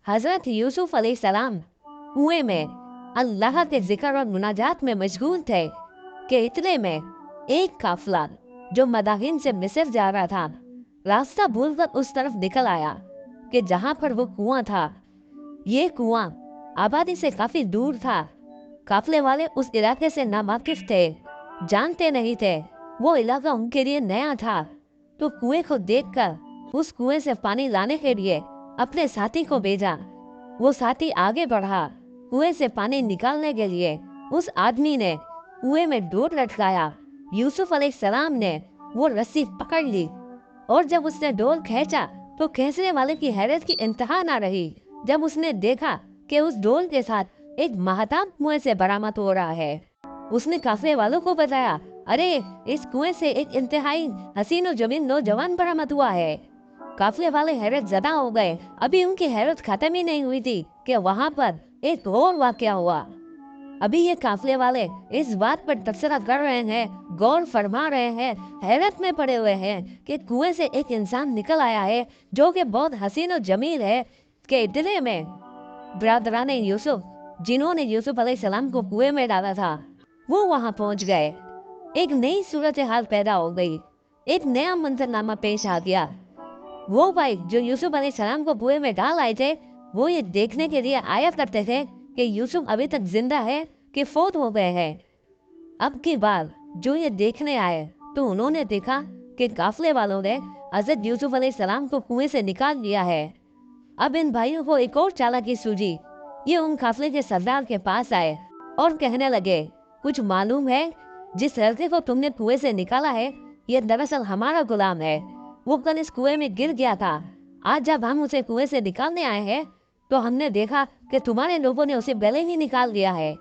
हजरत यूसुफ अलैहिस्सलाम कुएं में अल्लाह के जिक्र और मुनाजात में मशगूल थे कि इतने में एक काफिला जो मदाहिन से मिस्र जा रहा था रास्ता भूलकर उस तरफ निकल आया कि जहां पर वो कुआं था। ये कुआं आबादी से काफी दूर था। काफिले वाले उस इलाके से नावाकिफ थे, जानते नहीं थे, वो इलाका उनके लिए नया था। तो कुएं को देखकर उस कुएं से पानी लाने के लिए अपने साथी को भेजा। वो साथी आगे बढ़ा कुएं से पानी निकालने के लिए। उस आदमी ने कुएं में डोर लटकाया। यूसुफ अलैहिस्सलाम ने वो रस्सी पकड़ ली और जब उसने डोर खींचा तो खींचने वाले की हैरत की इंतहा ना रही जब उसने देखा कि उस डोर के साथ एक महताब कुएं से बरामद हो रहा है। उसने काफिले वालों को बताया, अरे इस कुएं से एक इंतहाई हसीन और जमीन नौजवान बरामद हुआ है। काफिले वाले हैरत ज़दा हो गए। अभी उनकी हैरत खत्म ही नहीं हुई थी कि वहां पर एक और वाकया हुआ। अभी ये काफिले वाले इस बात पर तबसरा कर रहे हैं, गौर फरमा रहे हैं, हैरत में पड़े हुए हैं कि कुएं से एक इंसान निकल आया है जो कि बहुत हसीन और जमील है। कि इतने में बरादराने यूसुफ जिन्होंने यूसुफ अलैहिस्सलाम को कुएं में डाला था वो वहां पहुंच गए। एक नई सूरत हाल पैदा हो गई, एक नया मंजरनामा पेश आ गया। वो भाई जो यूसुफ अलैहिस्सलाम को कुएं में डाल आए थे वो ये देखने के लिए आया करते थे कि यूसुफ अभी तक जिंदा है कि फौत हो गए हैं। अब की बार जो ये देखने आए तो उन्होंने देखा कि काफिले वालों ने हजरत यूसुफ अलैहिस्सलाम को कुएं से निकाल लिया है। अब इन भाइयों को एक और चालाकी सूझी। ये उन काफिले के सरदार के पास आए और कहने लगे, कुछ मालूम है, जिस लड़के को तुमने कुएं से निकाला है ये दरअसल हमारा गुलाम है। वो कल इस कुएं में गिर गया था। आज जब हम उसे कुएं से निकालने आए हैं तो हमने देखा कि तुम्हारे लोगों ने उसे पहले ही निकाल दिया है।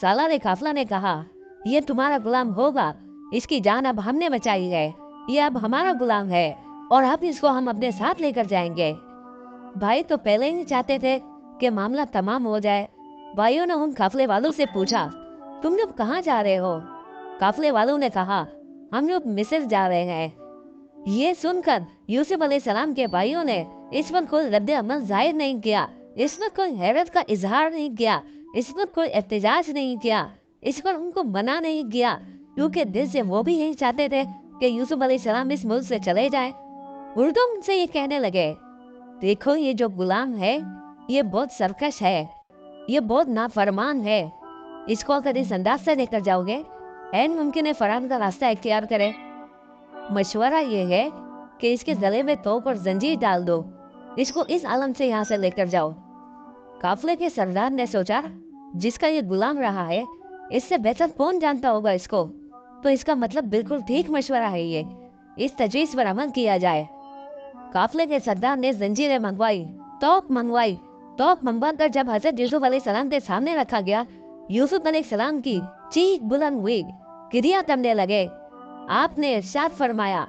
सालार काफिला ने कहा, ये तुम्हारा गुलाम होगा, इसकी जान अब हमने बचाई है, ये अब हमारा गुलाम है और अब इसको हम अपने साथ लेकर जाएंगे। भाई तो पहले ही चाहते थे कि मामला तमाम हो जाए। भाइयों ने उन काफिले वालों से पूछा, तुम लोग कहाँ जा रहे हो? काफिले वालों ने कहा, हम लोग मिस्र जा रहे हैं। ये सुनकर यूसुफ अलैहिस्सलाम के भाइयों ने इस पर कोई रद्द अमल जाहिर नहीं किया, इस पर कोई हैरत का इजहार नहीं किया, इस पर कोई एहतजाज नहीं किया, इस पर उनको मना नहीं किया, क्योंकि दिल से वो भी यही चाहते थे कि यूसुफ अलैहिस्सलाम इस मुल्क से चले जाएं। उर्दू उनसे ये कहने लगे, देखो ये जो गुलाम है ये बहुत सरकश है, ये बहुत नाफरमान है। इसको अगर इस अंदाज से लेकर जाओगे ऐन मुमकिन है फरार का रास्ता इख्तियार करे। मशवरा ये है कि इसके गले में तोप और जंजीर डाल दो, इसको इस आलम से यहाँ से लेकर जाओ। काफिले के सरदार ने सोचा, जिसका ये गुलाम रहा है इससे बेहतर कौन जानता होगा इसको, तो इसका मतलब बिल्कुल ठीक मशवरा है ये, इस तजवीज़ पर अमल किया जाए। काफिले के सरदार ने जंजीरें मंगवाई, तोप मंगवाई। तोप मंगवा कर जब हजरत यूसुफ अलैहिस्सलाम के सामने रखा गया, यूसुफ अलैहिस्सलाम की चीख बुलंद हुई, गिरिया करने लगे। आपने इरशाद फरमाया,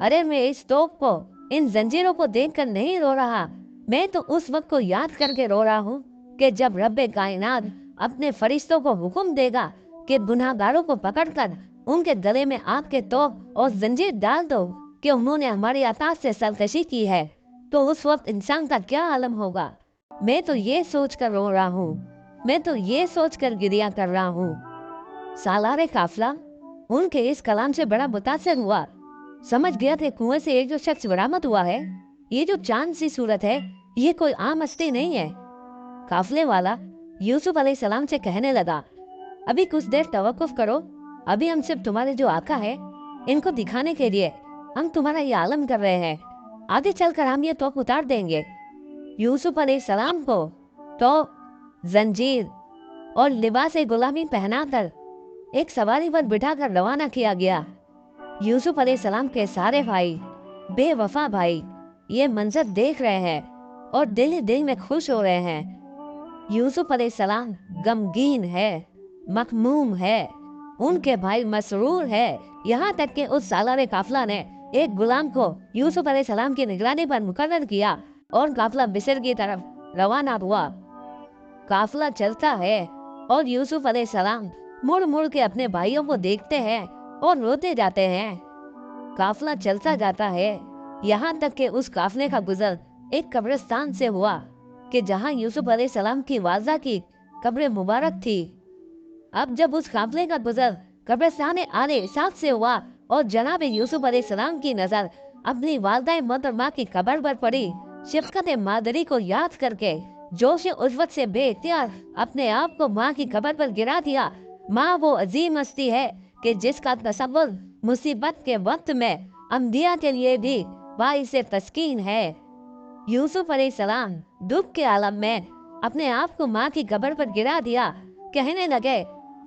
अरे मैं इस तोप को, इन जंजीरों को देखकर नहीं रो रहा, मैं तो उस वक्त को याद करके रो रहा हूँ कि जब रब्बे कायनात अपने फरिश्तों को हुक्म देगा कि गुनाहगारों को पकड़कर उनके गले में आग के तोप और जंजीर डाल दो कि उन्होंने हमारी अताअत से सरकशी की है, तो उस वक्त इंसान का क्या आलम होगा। मैं तो ये सोच कर रो रहा हूँ, मैं तो ये सोच कर गिरिया कर रहा हूँ। सालारे काफिला उनके इस कलाम से बड़ा मुतासिर हुआ, समझ गया थे कुएं से एक जो शख्स बरामद हुआ है ये जो चांद सी सूरत है ये कोई आम हस्ती नहीं है। काफिले वाला यूसुफ अलैहिस्सलाम से कहने लगा, अभी कुछ देर तवक्कुफ करो, अभी हम सिर्फ तुम्हारे जो आका है इनको दिखाने के लिए हम तुम्हारा ये आलम कर रहे हैं, आगे चलकर हम ये तोप उतार देंगे। यूसुफ अलैहिस्सलाम को तो जंजीर और लिबास गुलामी पहनाकर एक सवारी पर बिठाकर रवाना किया गया। यूसुफ अलैहिस्सलाम के सारे भाई, बेवफा भाई, ये मंजर देख रहे हैं और दिल ही दिल में खुश हो रहे हैं। यूसुफ अलैहिस्सलाम गमगीन है, मखमूम है, उनके भाई मसरूर है। यहाँ तक कि उस सालारे काफिला ने एक गुलाम को यूसुफ अलैहिस्सलाम की निगरानी पर मुकर्रर किया और काफिला मिस्र की तरफ रवाना हुआ। काफिला चलता है और यूसुफ अलैहिस्सलाम मुड़ मुड़ के अपने भाइयों को देखते हैं और रोते जाते हैं। काफिला चलता जाता है, यहाँ तक कि उस काफिले का गुजर एक कब्रिस्तान से हुआ। कि जहां यूसुफ अलैहिस्सलाम की वालदा की कब्र मुबारक थी। अब जब उस काफिले का गुजर कब्रिस्तान आले साथ से हुआ और जनाब यूसुफ अलैहिस्सलाम की नजर अपनी वालदा मोहतरमा की कब्र पर पड़ी, शफकत मादरी को याद करके जोश उज्वत से बेइख्तियार अपने आप को माँ की कब्र पर गिरा दिया। माँ वो अजीम हस्ती है कि जिसका तसव्वुर मुसीबत के वक्त में अम्बिया के लिए भी बाइसे तस्कीन है। यूसुफ अलैहिस्सलाम दुख के आलम में अपने आप को माँ की कब्र पर गिरा दिया। कहने लगे,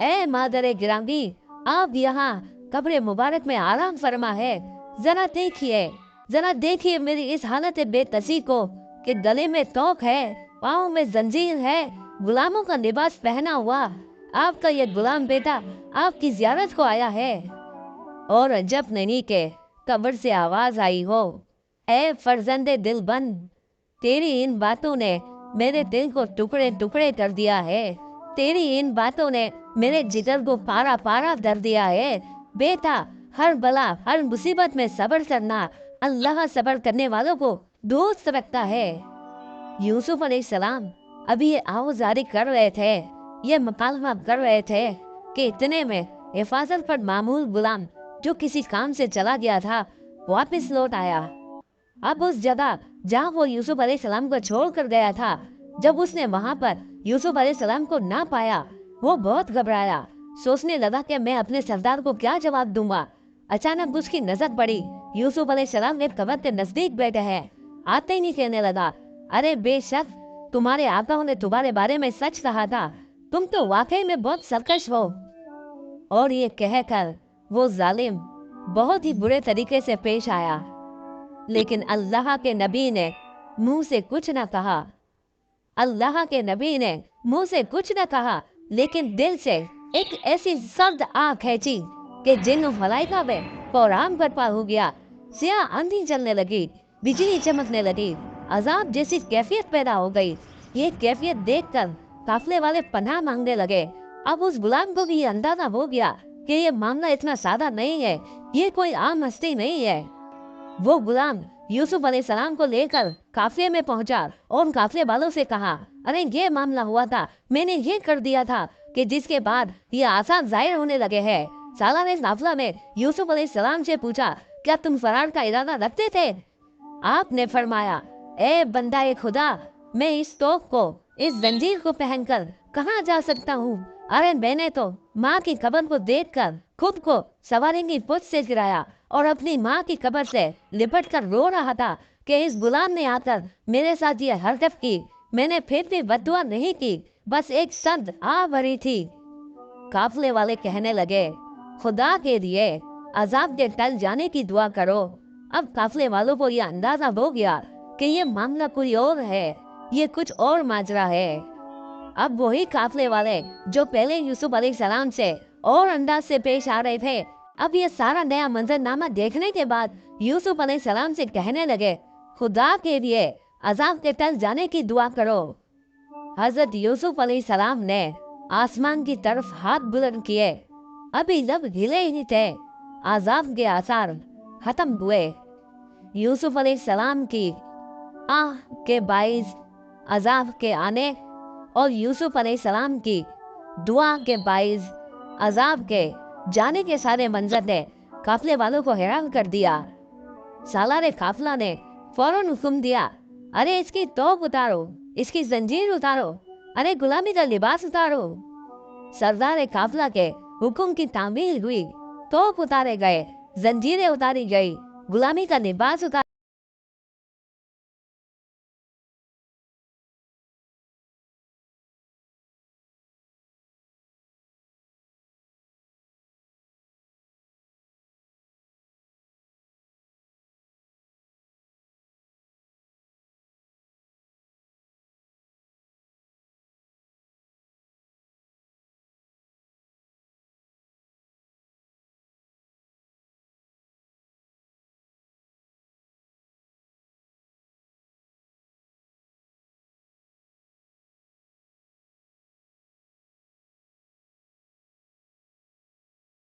ए मादरे गिरामी, आप यहाँ कब्र मुबारक में आराम फरमा है। जरा देखिए मेरी इस हालत बेतसी को कि गले में तोक है, पाँव में जंजीर है, गुलामों का लिबास पहना हुआ। आपका ये गुलाम बेटा आपकी जियारत को आया है। और जब नहीं के कब्र से आवाज आई हो, ए फर्जंदे दिलबंद, तेरी इन बातों ने मेरे दिल को टुकड़े टुकड़े कर दिया है। तेरी इन बातों ने मेरे जिगर को पारा पारा कर दिया है। बेटा, हर बला हर मुसीबत में सब्र करना अल्लाह सब्र करने वालों को दोस्त रखता है। यूसुफ अलैहिस्सलाम अभी ये आवाज़ारी कर रहे थे, ये मुकालमा कर रहे थे कि इतने में हिफाजत पर मामूल गुलाम जो किसी काम से चला गया था वापस लौट आया। अब उस जगह जहाँ वो यूसुफ अलैहिस्सलाम को छोड़ कर गया था, जब उसने वहाँ पर यूसुफ अलैहिस्सलाम को ना पाया, वो बहुत घबराया। सोचने लगा कि मैं अपने सरदार को क्या जवाब दूंगा। अचानक उसकी नजर पड़ी, यूसुफ अलैहिस्सलाम ने कब्र के नजदीक बैठे हैं। आते ही नहीं कहने लगा, अरे बेशक तुम्हारे आकाओं ने तुम्हारे बारे में सच कहा था, तुम तो वाकई में बहुत सरकश हो। और ये कहकर वो जालिम बहुत ही बुरे तरीके से पेश आया, लेकिन अल्लाह के नबी ने मुंह से कुछ न कहा। अल्लाह के नबी ने मुंह से कुछ न कहा, लेकिन दिल से एक ऐसी सर्द आग खींची कि जिन मलाइका में फौरान बर्पा हो गया। सिया आंधी चलने लगी, बिजली चमकने लगी, अजाब जैसी कैफियत पैदा हो गई। ये कैफियत देखकर काफिले वाले पनाह मांगने लगे। अब उस गुलाम को भी ये अंदाजा हो गया कि ये मामला इतना सादा नहीं है, ये कोई आम हस्ती नहीं है। वो गुलाम यूसुफ अलैहिस्सलाम को लेकर काफिले में पहुंचा और काफिले वालों से कहा, अरे ये मामला हुआ था, मैंने ये कर दिया था, कि जिसके बाद ये आसान जाहिर होने लगे हैं। साला ने काफिला में यूसुफ अलैहिस्सलाम से पूछा, क्या तुम फरार का इरादा रखते थे? आपने फरमाया, ए बंदा ए खुदा, मैं इस तोप को, इस जंजीर को पहनकर कहाँ जा सकता हूँ? अरे मैंने तो माँ की कब्र को देखकर खुद को सवारी की पुछ से गिराया और अपनी माँ की कब्र से लिपट कर रो रहा था कि इस गुलाम ने आकर मेरे साथ ये हरकत की। मैंने फिर भी बद्दुआ नहीं की, बस एक संद आ भरी थी। काफिले वाले कहने लगे, खुदा के लिए अजाब के टल जाने की दुआ करो। अब काफिले वालों को यह अंदाजा हो गया कि ये मामला कोई और है, ये कुछ और माजरा है। अब वही काफिले वाले जो पहले यूसुफ अलैहिस्सलाम से और अंदाज से पेश आ रहे थे, अब ये सारा नया मंजरनामा देखने के बाद यूसुफ अलैहिस्सलाम से कहने लगे, खुदा के लिए अजाब के टल जाने की दुआ करो। हजरत यूसुफ अलैहिस्सलाम ने आसमान की तरफ हाथ बुलंद किए। अभी लब हिले ही थे, अजाब के आसार खत्म हुए। यूसुफ अलैहिस्सलाम की आह के बाइस अजाब के आने और यूसुफ अलैहिस्सलाम की दुआ के बाइस अजाब के जाने के सारे मंजर ने काफिले वालों को हैरान कर दिया। सालारे काफिला ने फौरन हुक्म दिया, अरे इसकी तोप उतारो, इसकी जंजीर उतारो, अरे गुलामी का लिबास उतारो। सरदार काफिला के हुक्म की तामील हुई, तोप उतारे गए, जंजीरें उतारी गई, गुलामी का लिबास उतारा